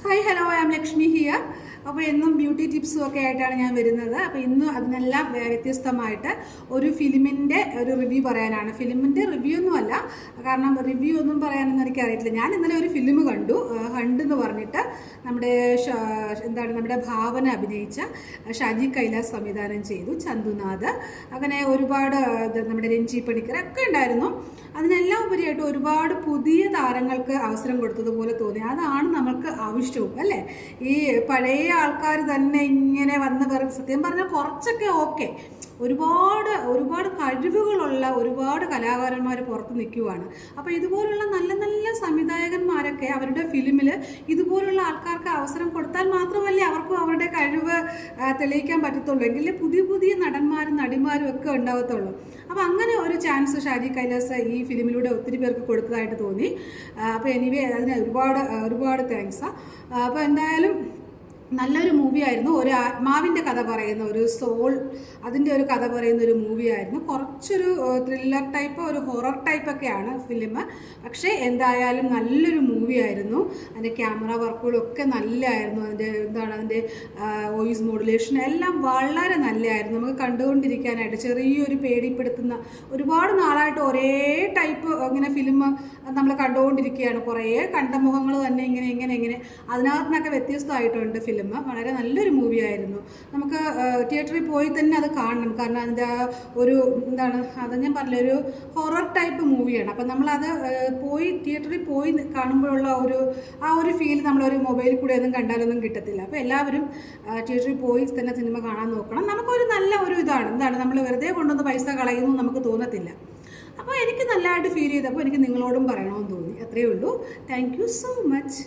Hi hello I am Lakshmi here. അപ്പോൾ എന്നും beauty ടിപ്സും ഒക്കെ ആയിട്ടാണ് ഞാൻ വരുന്നത്. അപ്പോൾ ഇന്ന് അതിനെല്ലാം വ്യത്യസ്തമായിട്ട് ഒരു ഫിലിമിൻ്റെ ഒരു റിവ്യൂ പറയാനാണ്. ഫിലിമിൻ്റെ റിവ്യൂ ഒന്നുമല്ല, കാരണം റിവ്യൂ ഒന്നും പറയാനൊന്നും എനിക്കറിയില്ല. ഞാൻ ഇന്നലെ ഒരു ഫിലിം കണ്ടു, ഹണ്ട് എന്ന് പറഞ്ഞിട്ട്. നമ്മുടെ ഭാവന അഭിനയിച്ച ഷാജി കൈലാസ് സംവിധാനം ചെയ്തു, ചന്തുനാഥ്, അങ്ങനെ ഒരുപാട് നമ്മുടെ രഞ്ജി പണിക്കർ ഒക്കെ ഉണ്ടായിരുന്നു. അതിനെല്ലാം ഉപരിയായിട്ട് ഒരുപാട് പുതിയ താരങ്ങൾക്ക് അവസരം കൊടുത്തതുപോലെ തോന്നി. അതാണ് നമുക്ക് ആവശ്യവും, അല്ലേ? ഈ പഴയ ആൾക്കാർ തന്നെ ഇങ്ങനെ വന്ന് സത്യം പറഞ്ഞാൽ കുറച്ചൊക്കെ ഓക്കെ, ഒരുപാട് കഴിവുകളുള്ള ഒരുപാട് കലാകാരന്മാർ പുറത്ത് നിൽക്കുവാണ്. അപ്പോൾ ഇതുപോലുള്ള നല്ല നല്ല സംവിധായകന്മാരൊക്കെ അവരുടെ ഫിലിമിൽ ഇതുപോലുള്ള ആൾക്കാർക്ക് അവസരം കൊടുത്താൽ മാത്രമല്ലേ അവർക്കും അവരുടെ കഴിവ് തെളിയിക്കാൻ പറ്റത്തുള്ളൂ, എങ്കിലേ പുതിയ പുതിയ നടന്മാരും നടിമാരും ഒക്കെ ഉണ്ടാവത്തുള്ളൂ. അപ്പോൾ അങ്ങനെ ഒരു ചാൻസ് ഷാജി കൈലാസ് ഈ ഫിലിമിലൂടെ ഒത്തിരി പേർക്ക് കൊടുത്തതായിട്ട് തോന്നി. അപ്പോൾ എനിവേ അതിന് ഒരുപാട് താങ്ക്സാണ്. അപ്പോൾ എന്തായാലും നല്ലൊരു മൂവിയായിരുന്നു. ഒരു ആത്മാവിൻ്റെ കഥ പറയുന്ന, ഒരു സോൾ, അതിൻ്റെ ഒരു കഥ പറയുന്ന ഒരു മൂവിയായിരുന്നു. കുറച്ചൊരു ത്രില്ലർ ടൈപ്പ്, ഒരു ഹൊറർ ടൈപ്പൊക്കെയാണ് ഫിലിം. പക്ഷേ എന്തായാലും നല്ലൊരു മൂവിയായിരുന്നു. അതിൻ്റെ ക്യാമറ വർക്കുകളൊക്കെ നല്ലതായിരുന്നു. അതിൻ്റെ വോയിസ് മോഡുലേഷൻ എല്ലാം വളരെ നല്ലതായിരുന്നു. നമുക്ക് കണ്ടുകൊണ്ടിരിക്കാനായിട്ട് ചെറിയൊരു പേടിപ്പെടുത്തുന്ന, ഒരുപാട് നാളായിട്ട് ഒരേ ടൈപ്പ് ഇങ്ങനെ ഫിലിം നമ്മൾ കണ്ടുകൊണ്ടിരിക്കുകയാണ്. കുറേ കണ്ടമുഖങ്ങൾ തന്നെ ഇങ്ങനെ അതിനകത്ത് നിന്നൊക്കെ വ്യത്യസ്തമായിട്ടുണ്ട് ഫിലിം. വളരെ നല്ലൊരു മൂവിയായിരുന്നു. നമുക്ക് തിയേറ്ററിൽ പോയി തന്നെ അത് കാണണം, കാരണം അതിൻ്റെ അത് ഞാൻ പറഞ്ഞ ഒരു ഹൊറർ ടൈപ്പ് മൂവിയാണ്. അപ്പം നമ്മളത് തിയേറ്ററിൽ പോയി കാണുമ്പോഴുള്ള ഒരു ഫീൽ നമ്മളൊരു മൊബൈലിൽ കൂടെ ഒന്നും കണ്ടാലൊന്നും കിട്ടത്തില്ല. അപ്പോൾ എല്ലാവരും തിയേറ്ററിൽ പോയി തന്നെ സിനിമ കാണാൻ നോക്കണം. നമുക്കൊരു നല്ല ഇതാണ് നമ്മൾ വെറുതെ കൊണ്ടുവന്ന് പൈസ കളയുന്നു നമുക്ക് തോന്നത്തില്ല. അപ്പോൾ എനിക്ക് നല്ലതായിട്ട് ഫീൽ ചെയ്തപ്പോൾ എനിക്ക് നിങ്ങളോടും പറയണമെന്ന് തോന്നി. അത്രയേ ഉള്ളൂ. Thank you so much.